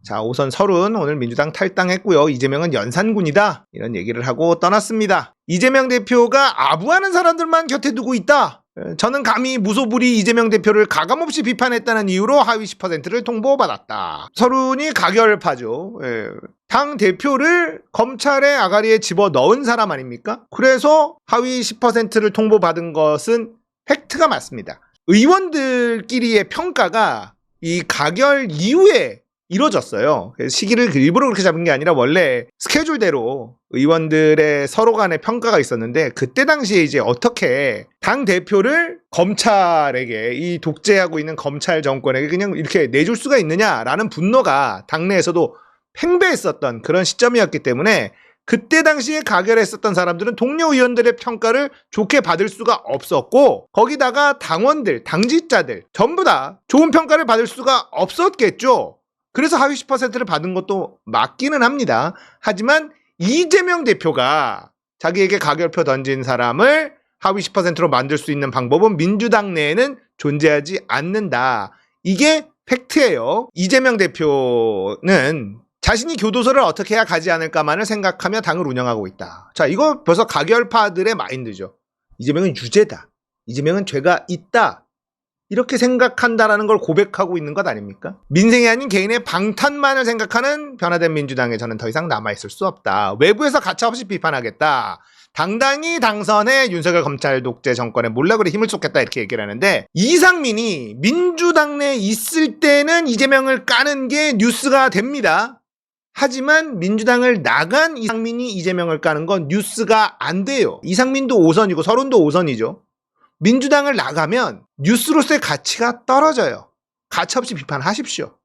자, 우선 설은 오늘 민주당 탈당했고요. 이재명은 연산군이다. 이런 얘기를 하고 떠났습니다. 이재명 대표가 아부하는 사람들만 곁에 두고 있다. 저는 감히 무소불위 이재명 대표를 가감없이 비판했다는 이유로 하위 10%를 통보받았다. 설훈이 가결파죠. 당 대표를 검찰의 아가리에 집어넣은 사람 아닙니까? 그래서 하위 10%를 통보받은 것은 팩트가 맞습니다. 의원들끼리의 평가가 이 가결 이후에 이루어졌어요. 시기를 일부러 그렇게 잡은 게 아니라 원래 스케줄대로 의원들의 서로 간의 평가가 있었는데, 그때 당시에 이제 어떻게 당 대표를 검찰에게, 이 독재하고 있는 검찰 정권에게 그냥 이렇게 내줄 수가 있느냐라는 분노가 당내에서도 팽배했었던 그런 시점이었기 때문에, 그때 당시에 가결했었던 사람들은 동료 의원들의 평가를 좋게 받을 수가 없었고, 거기다가 당원들, 당직자들 전부 다 좋은 평가를 받을 수가 없었겠죠. 그래서 하위 10%를 받은 것도 맞기는 합니다. 하지만 이재명 대표가 자기에게 가결표 던진 사람을 하위 10%로 만들 수 있는 방법은 민주당 내에는 존재하지 않는다. 이게 팩트예요. 이재명 대표는 자신이 교도소를 어떻게 해야 가지 않을까만을 생각하며 당을 운영하고 있다. 자, 이거 벌써 가결파들의 마인드죠. 이재명은 유죄다. 이재명은 죄가 있다. 이렇게 생각한다라는 걸 고백하고 있는 것 아닙니까? 민생이 아닌 개인의 방탄만을 생각하는 변화된 민주당에 저는 더 이상 남아있을 수 없다. 외부에서 가차없이 비판하겠다. 당당히 당선해 윤석열 검찰 독재 정권에 몰락으로 힘을 쏟겠다, 이렇게 얘기를 하는데, 이상민이 민주당 내에 있을 때는 이재명을 까는 게 뉴스가 됩니다. 하지만 민주당을 나간 이상민이 이재명을 까는 건 뉴스가 안 돼요. 이상민도 5선이고 설훈도 5선이죠. 민주당을 나가면 뉴스로서의 가치가 떨어져요. 가차없이 비판하십시오.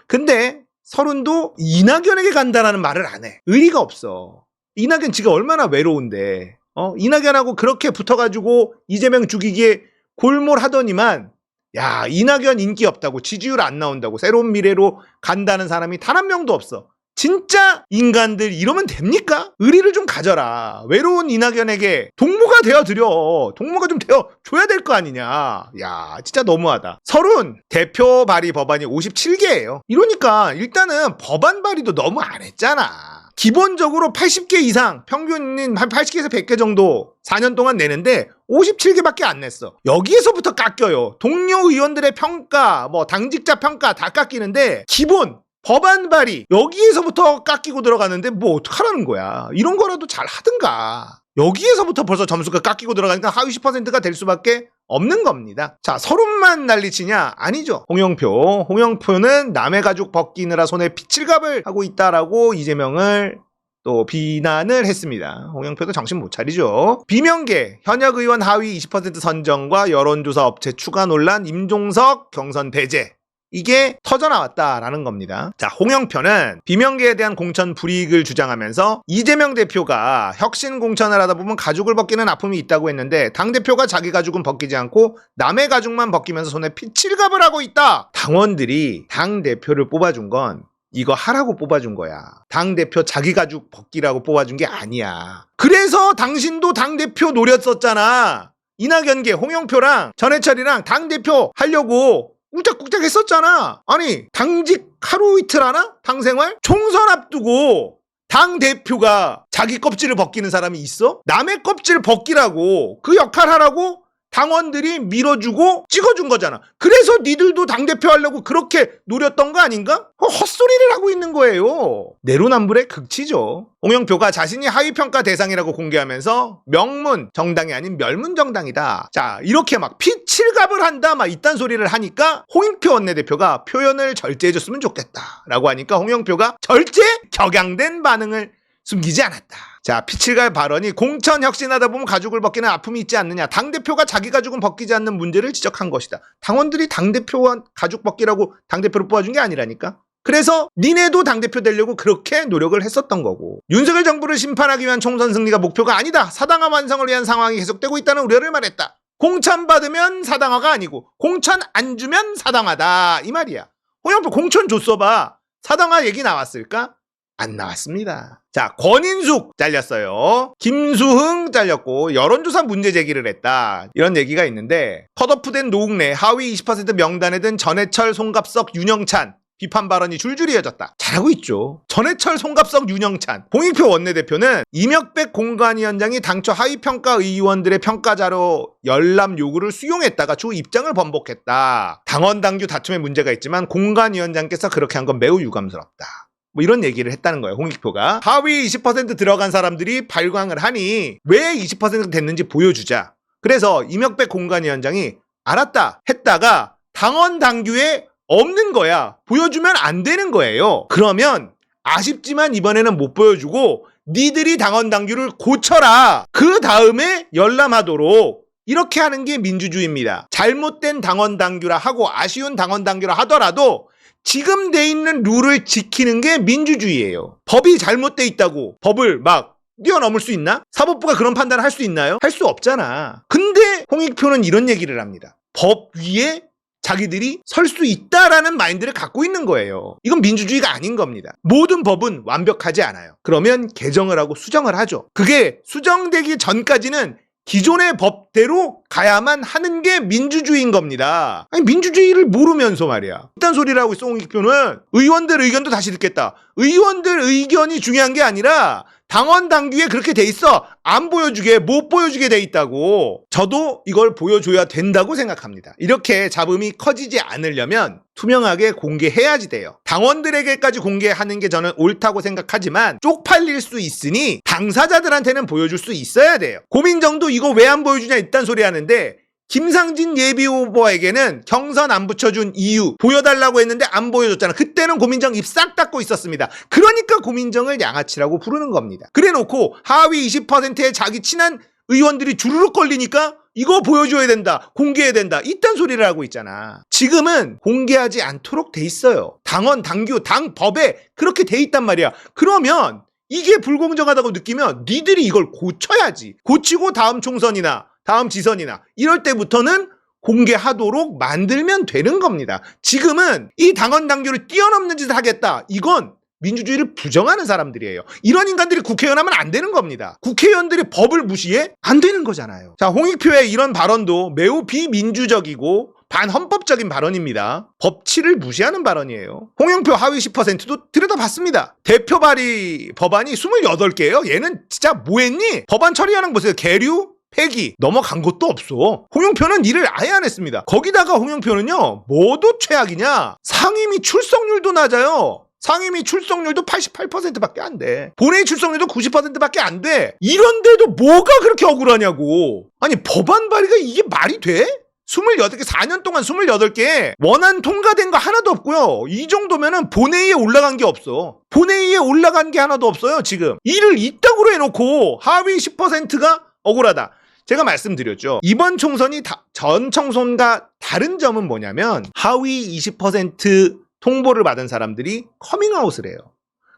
근데 설훈도 이낙연에게 간다라는 말을 안 해. 의리가 없어. 이낙연 지가 얼마나 외로운데, 이낙연하고 그렇게 붙어가지고 이재명 죽이기에 골몰하더니만, 야, 이낙연 인기 없다고, 지지율 안 나온다고, 새로운 미래로 간다는 사람이 단 한 명도 없어. 진짜 인간들 이러면 됩니까? 의리를 좀 가져라. 외로운 이낙연에게 동무가 되어드려. 동무가 좀 되어줘야 될 거 아니냐. 야, 진짜 너무하다. 설훈 대표 발의 법안이 57개예요. 이러니까 일단은 법안 발의도 너무 안 했잖아. 기본적으로 80개 이상, 평균은 한 80개에서 100개 정도 4년 동안 내는데 57개밖에 안 냈어. 여기에서부터 깎여요. 동료 의원들의 평가, 당직자 평가 다 깎이는데, 기본 법안 발의 여기에서부터 깎이고 들어가는데 뭐 어떡하라는 거야. 이런 거라도 잘 하든가. 여기에서부터 벌써 점수가 깎이고 들어가니까 하위 10%가 될 수밖에 없는 겁니다. 자, 설훈만 난리치냐? 아니죠. 홍영표는 남의 가죽 벗기느라 손에 피칠갑을 하고 있다라고 이재명을 또 비난을 했습니다. 홍영표도 정신 못 차리죠. 비명계 현역 의원 하위 20% 선정과 여론조사 업체 추가 논란, 임종석 경선 배제, 이게 터져나왔다라는 겁니다. 자, 홍영표는 비명계에 대한 공천 불이익을 주장하면서 이재명 대표가 혁신 공천을 하다 보면 가죽을 벗기는 아픔이 있다고 했는데, 당대표가 자기 가죽은 벗기지 않고 남의 가죽만 벗기면서 손에 피칠갑을 하고 있다. 당원들이 당대표를 뽑아준 건 이거 하라고 뽑아준 거야. 당대표 자기 가죽 벗기라고 뽑아준 게 아니야. 그래서 당신도 당대표 노렸었잖아. 이낙연계 홍영표랑 전해철이랑 당대표 하려고 꿀짝꿀짝 했었잖아. 아니, 당직 하루 이틀 하나? 당생활? 총선 앞두고 당대표가 자기 껍질을 벗기는 사람이 있어? 남의 껍질 벗기라고, 그 역할 하라고 당원들이 밀어주고 찍어준 거잖아. 그래서 니들도 당대표 하려고 그렇게 노렸던 거 아닌가? 헛소리를 하고 있는 거예요. 내로남불의 극치죠. 홍영표가 자신이 하위평가 대상이라고 공개하면서 명문 정당이 아닌 멸문 정당이다. 자, 이렇게 막 피칠갑을 한다 막 이딴 소리를 하니까 홍영표 원내대표가 표현을 절제해줬으면 좋겠다 라고 하니까 홍영표가 절제 격양된 반응을 숨기지 않았다. 자, 피칠갈 발언이 공천 혁신하다 보면 가죽을 벗기는 아픔이 있지 않느냐. 당대표가 자기 가죽은 벗기지 않는 문제를 지적한 것이다. 당원들이 당대표와 가죽 벗기라고 당대표를 뽑아준 게 아니라니까. 그래서 니네도 당대표 되려고 그렇게 노력을 했었던 거고, 윤석열 정부를 심판하기 위한 총선 승리가 목표가 아니다. 사당화 완성을 위한 상황이 계속되고 있다는 우려를 말했다. 공천 받으면 사당화가 아니고 공천 안 주면 사당화다, 이 말이야. 홍영표 공천 줬어봐. 사당화 얘기 나왔을까? 안 나왔습니다. 자, 권인숙 잘렸어요. 김수흥 잘렸고 여론조사 문제 제기를 했다, 이런 얘기가 있는데, 컷오프된 노웅래 하위 20% 명단에 든 전해철, 송갑석, 윤영찬 비판 발언이 줄줄이 이어졌다. 잘하고 있죠. 전해철, 송갑석, 윤영찬, 홍익표 원내대표는 이명백 공관위원장이 당초 하위평가 의원들의 평가자로 열람 요구를 수용했다가 주 입장을 번복했다. 당원 당규 다툼에 문제가 있지만 공관위원장께서 그렇게 한 건 매우 유감스럽다. 뭐 이런 얘기를 했다는 거예요. 홍익표가. 하위 20% 들어간 사람들이 발광을 하니 왜 20% 됐는지 보여주자. 그래서 이명백 공관위원장이 알았다 했다가 당원 당규에 없는 거야. 보여주면 안 되는 거예요. 그러면 아쉽지만 이번에는 못 보여주고 니들이 당원 당규를 고쳐라. 그 다음에 열람하도록. 이렇게 하는 게 민주주의입니다. 잘못된 당원 당규라 하고 아쉬운 당원 당규라 하더라도 지금 돼 있는 룰을 지키는 게 민주주의예요. 법이 잘못돼 있다고 법을 막 뛰어넘을 수 있나? 사법부가 그런 판단을 할 수 있나요? 할 수 없잖아. 근데 홍익표는 이런 얘기를 합니다. 법 위에 자기들이 설 수 있다라는 마인드를 갖고 있는 거예요. 이건 민주주의가 아닌 겁니다. 모든 법은 완벽하지 않아요. 그러면 개정을 하고 수정을 하죠. 그게 수정되기 전까지는 기존의 법대로 가야만 하는 게 민주주의인 겁니다. 아니 민주주의를 모르면서 말이야. 이딴 소리를 하고 있어. 홍익표는 의원들 의견도 다시 듣겠다. 의원들 의견이 중요한 게 아니라 당원 당규에 그렇게 돼 있어. 안 보여주게, 못 보여주게 돼 있다고. 저도 이걸 보여줘야 된다고 생각합니다. 이렇게 잡음이 커지지 않으려면 투명하게 공개해야지 돼요. 당원들에게까지 공개하는 게 저는 옳다고 생각하지만 쪽팔릴 수 있으니 당사자들한테는 보여줄 수 있어야 돼요. 고민정도 이거 왜 안 보여주냐 이딴 소리 하는데 김상진 예비후보에게는 경선 안 붙여준 이유 보여달라고 했는데 안 보여줬잖아. 그때는 고민정 입 싹 닫고 있었습니다. 그러니까 고민정을 양아치라고 부르는 겁니다. 그래놓고 하위 20%의 자기 친한 의원들이 주르륵 걸리니까 이거 보여줘야 된다, 공개해야 된다 이딴 소리를 하고 있잖아. 지금은 공개하지 않도록 돼 있어요. 당원, 당규, 당법에 그렇게 돼 있단 말이야. 그러면 이게 불공정하다고 느끼면 니들이 이걸 고쳐야지. 고치고 다음 총선이나 다음 지선이나 이럴 때부터는 공개하도록 만들면 되는 겁니다. 지금은 이 당원 당규를 뛰어넘는 짓을 하겠다. 이건 민주주의를 부정하는 사람들이에요. 이런 인간들이 국회의원 하면 안 되는 겁니다. 국회의원들이 법을 무시해? 안 되는 거잖아요. 자, 홍익표의 이런 발언도 매우 비민주적이고 반헌법적인 발언입니다. 법치를 무시하는 발언이에요. 홍영표 하위 10%도 들여다봤습니다. 대표 발의 법안이 28개예요. 얘는 진짜 뭐했니? 법안 처리하는 거 보세요. 계류? 폐기 넘어간 것도 없어. 홍영표는 일을 아예 안 했습니다. 거기다가 홍영표는요 뭐도 최악이냐, 상임위 출석률도 낮아요. 상임위 출석률도 88%밖에 안 돼. 본회의 출석률도 90%밖에 안 돼. 이런데도 뭐가 그렇게 억울하냐고. 아니 법안 발의가 이게 말이 돼? 28개, 4년 동안 28개 원안 통과된 거 하나도 없고요. 이 정도면은 본회의에 올라간 게 없어. 본회의에 올라간 게 하나도 없어요. 지금 일을 이따구로 해놓고 하위 10%가 억울하다. 제가 말씀드렸죠. 이번 총선이 전 총선과 다른 점은 뭐냐면 하위 20% 통보를 받은 사람들이 커밍아웃을 해요.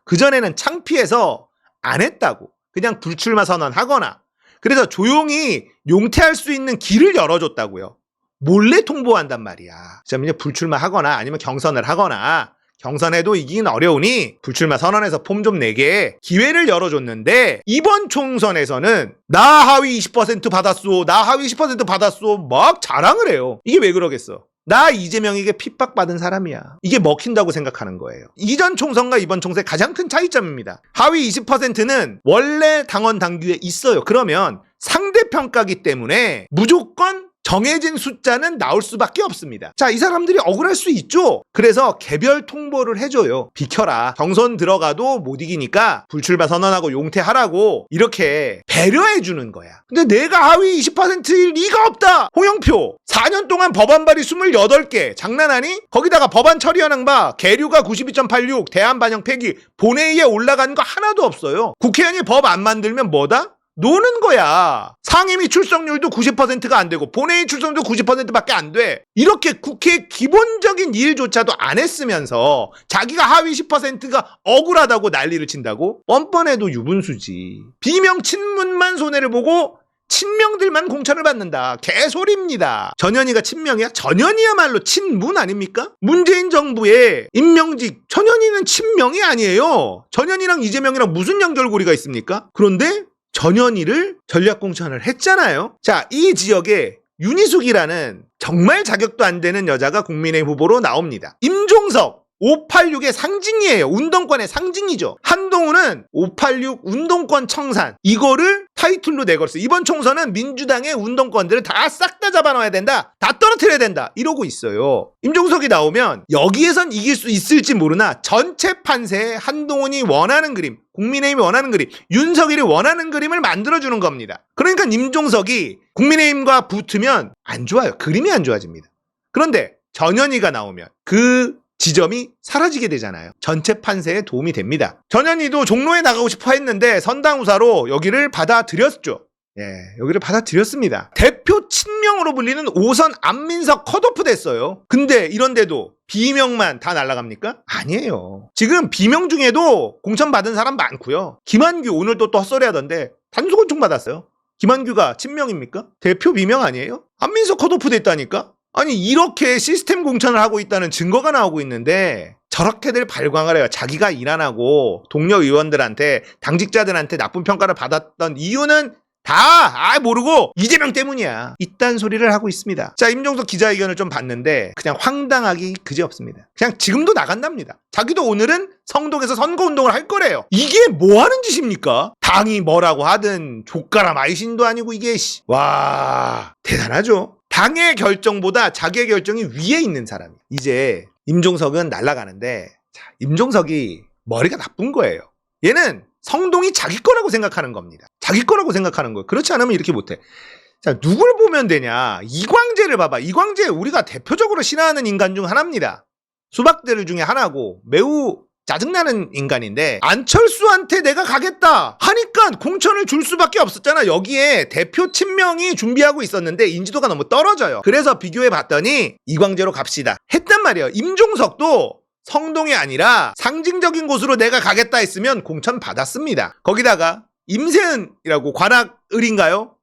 그전에는 창피해서 안 했다고. 그냥 불출마 선언하거나. 그래서 조용히 용퇴할 수 있는 길을 열어줬다고요. 몰래 통보한단 말이야. 그러면 이제 불출마하거나 아니면 경선을 하거나, 경선에도 이기긴 어려우니 불출마 선언해서 폼 좀 내게 기회를 열어줬는데, 이번 총선에서는 나 하위 20% 받았소, 나 하위 10% 받았소 막 자랑을 해요. 이게 왜 그러겠어? 나 이재명에게 핍박받은 사람이야. 이게 먹힌다고 생각하는 거예요. 이전 총선과 이번 총선의 가장 큰 차이점입니다. 하위 20%는 원래 당원 당규에 있어요. 그러면 상대평가기 때문에 무조건 정해진 숫자는 나올 수밖에 없습니다. 자, 이 사람들이 억울할 수 있죠. 그래서 개별 통보를 해줘요. 비켜라. 경선 들어가도 못 이기니까 불출마 선언하고 용퇴하라고 이렇게 배려해주는 거야. 근데 내가 하위 20%일 리가 없다. 홍영표 4년 동안 법안 발의 28개 장난하니? 거기다가 법안 처리하는 바 계류가 92.86 대안 반영 폐기 본회의에 올라간 거 하나도 없어요. 국회의원이 법 안 만들면 뭐다? 노는 거야. 상임위 출석률도 90%가 안 되고 본회의 출석률도 90%밖에 안 돼. 이렇게 국회 기본적인 일조차도 안 했으면서 자기가 하위 10%가 억울하다고 난리를 친다고? 뻔뻔해도 유분수지. 비명 친문만 손해를 보고 친명들만 공천을 받는다. 개소리입니다. 전현희가 친명이야? 전현희야말로 친문 아닙니까? 문재인 정부의 임명직 전현희는 친명이 아니에요. 전현희랑 이재명이랑 무슨 연결고리가 있습니까? 그런데 전현희를 전략공천을 했잖아요. 자, 이 지역에 윤희숙이라는 정말 자격도 안 되는 여자가 국민의힘 후보로 나옵니다. 임종석 586의 상징이에요. 운동권의 상징이죠. 한동훈은 586 운동권 청산 이거를 타이틀로 내걸었어요. 이번 총선은 민주당의 운동권들을 다 싹 다 잡아놔야 된다. 다 떨어뜨려야 된다. 이러고 있어요. 임종석이 나오면 여기에선 이길 수 있을지 모르나 전체 판세에 한동훈이 원하는 그림, 국민의힘이 원하는 그림, 윤석열이 원하는 그림을 만들어주는 겁니다. 그러니까 임종석이 국민의힘과 붙으면 안 좋아요. 그림이 안 좋아집니다. 그런데 전현희가 나오면 그 지점이 사라지게 되잖아요. 전체 판세에 도움이 됩니다. 전현희도 종로에 나가고 싶어 했는데 선당우사로 여기를 받아들였죠. 여기를 받아들였습니다. 대표 친명으로 불리는 5선 안민석 컷오프 됐어요. 근데 이런데도 비명만 다 날아갑니까? 아니에요. 지금 비명 중에도 공천 받은 사람 많고요. 김한규 오늘 또 헛소리 하던데 단수권총 받았어요. 김한규가 친명입니까? 대표 비명 아니에요? 안민석 컷오프 됐다니까? 아니 이렇게 시스템 공천을 하고 있다는 증거가 나오고 있는데 저렇게들 발광을 해요. 자기가 일 안 하고 동료 의원들한테 당직자들한테 나쁜 평가를 받았던 이유는 다 모르고 이재명 때문이야. 이딴 소리를 하고 있습니다. 자, 임종석 기자회견을 좀 봤는데 그냥 황당하기 그지없습니다. 그냥 지금도 나간답니다. 자기도 오늘은 성동에서 선거운동을 할 거래요. 이게 뭐 하는 짓입니까? 당이 뭐라고 하든 조카라 마이신도 아니고 이게 와 대단하죠. 당의 결정보다 자기의 결정이 위에 있는 사람이. 이제 임종석은 날아가는데 임종석이 머리가 나쁜 거예요. 얘는 성동이 자기 거라고 생각하는 겁니다. 자기 거라고 생각하는 거예요. 그렇지 않으면 이렇게 못해. 자, 누굴 보면 되냐? 이광재를 봐봐. 이광재 우리가 대표적으로 싫어하는 인간 중 하나입니다. 수박들 중에 하나고 매우 짜증나는 인간인데 안철수한테 내가 가겠다 하니까 공천을 줄 수밖에 없었잖아. 여기에 대표 친명이 준비하고 있었는데 인지도가 너무 떨어져요. 그래서 비교해 봤더니 이광재로 갑시다 했단 말이에요. 임종석도 성동이 아니라 상징적인 곳으로 내가 가겠다 했으면 공천 받았습니다. 거기다가 임세은이라고 관악을인가요?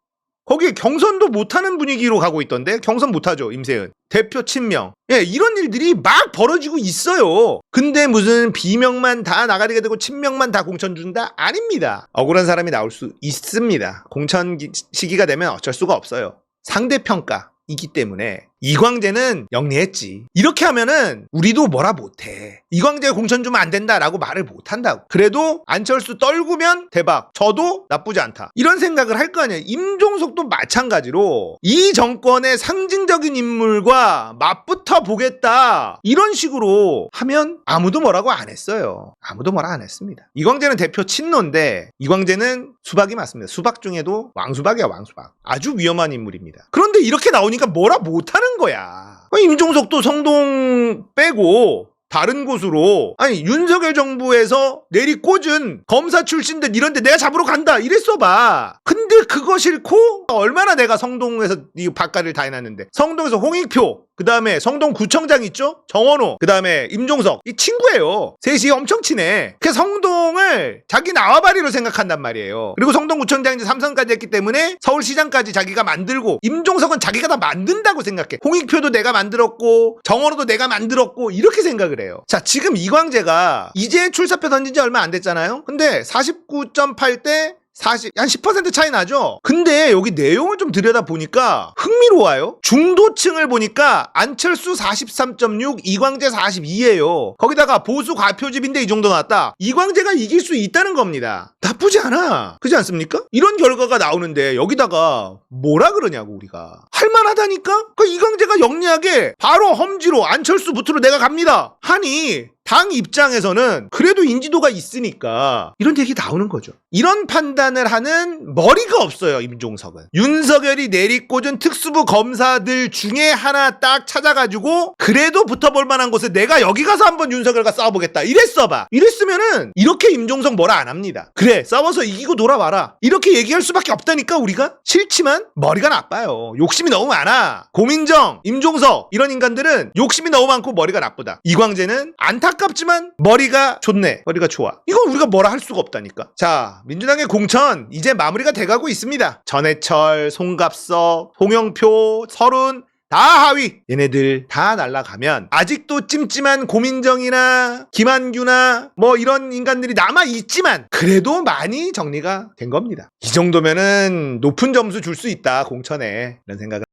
거기 경선도 못하는 분위기로 가고 있던데 경선 못하죠. 임세은 대표 친명. 이런 일들이 막 벌어지고 있어요. 근데 무슨 비명만 다 나가게 되고 친명만 다 공천 준다? 아닙니다. 억울한 사람이 나올 수 있습니다. 공천 시기가 되면 어쩔 수가 없어요. 상대평가이기 때문에 이광재는 영리했지. 이렇게 하면은 우리도 뭐라 못해. 이광재 공천 주면 안 된다라고 말을 못한다고. 그래도 안철수 떨구면 대박. 저도 나쁘지 않다. 이런 생각을 할 거 아니에요. 임종석도 마찬가지로 이 정권의 상징적인 인물과 맞붙어 보겠다. 이런 식으로 하면 아무도 뭐라고 안 했어요. 아무도 뭐라 안 했습니다. 이광재는 대표 친노인데 이광재는 수박이 맞습니다. 수박 중에도 왕수박이야 왕수박. 아주 위험한 인물입니다. 그런데 이렇게 나오니까 뭐라 못하는 거야. 임종석도 성동 빼고 다른 곳으로 윤석열 정부에서 내리꽂은 검사 출신들 이런데 내가 잡으러 간다 이랬어 봐. 근데 그거 싫고 얼마나 내가 성동에서 이 바깥을 다 해놨는데 성동에서 홍익표 그 다음에 성동구청장 있죠? 정원호 그 다음에 임종석 이 친구예요. 셋이 엄청 친해. 그 성동을 자기 나와바리로 생각한단 말이에요. 그리고 성동구청장 이제 3선까지 했기 때문에 서울시장까지 자기가 만들고 임종석은 자기가 다 만든다고 생각해. 홍익표도 내가 만들었고 정원호도 내가 만들었고 이렇게 생각을 해요. 자, 지금 이광재가 이제 출사표 던진 지 얼마 안 됐잖아요. 근데 49.8대 40, 한 10% 차이 나죠? 근데 여기 내용을 좀 들여다보니까 흥미로워요. 중도층을 보니까 안철수 43.6, 이광재 42예요. 거기다가 보수 과표집인데 이 정도 나왔다. 이광재가 이길 수 있다는 겁니다. 나쁘지 않아. 그렇지 않습니까? 이런 결과가 나오는데 여기다가 뭐라 그러냐고 우리가. 할만하다니까? 그 이광재가 영리하게 바로 험지로 안철수 부트로 내가 갑니다 하니 당 입장에서는 그래도 인지도가 있으니까 이런 얘기 나오는 거죠. 이런 판단을 하는 머리가 없어요. 임종석은. 윤석열이 내리꽂은 특수부 검사들 중에 하나 딱 찾아가지고 그래도 붙어볼 만한 곳에 내가 여기 가서 한번 윤석열과 싸워보겠다 이랬어봐. 이랬으면은 이렇게 임종석 뭐라 안 합니다. 그래 싸워서 이기고 돌아와라 이렇게 얘기할 수밖에 없다니까. 우리가 싫지만 머리가 나빠요. 욕심이 너무 많아. 고민정, 임종석 이런 인간들은 욕심이 너무 많고 머리가 나쁘다. 이광재는 안타깝지만 머리가 좋네. 머리가 좋아. 이건 우리가 뭐라 할 수가 없다니까. 자, 민주당의 공천 이제 마무리가 돼가고 있습니다. 전해철, 송갑석, 홍영표, 설훈 다 하위. 얘네들 다 날아가면 아직도 찜찜한 고민정이나 김한규나 뭐 이런 인간들이 남아있지만 그래도 많이 정리가 된 겁니다. 이 정도면은 높은 점수 줄 수 있다 공천에. 이런 생각을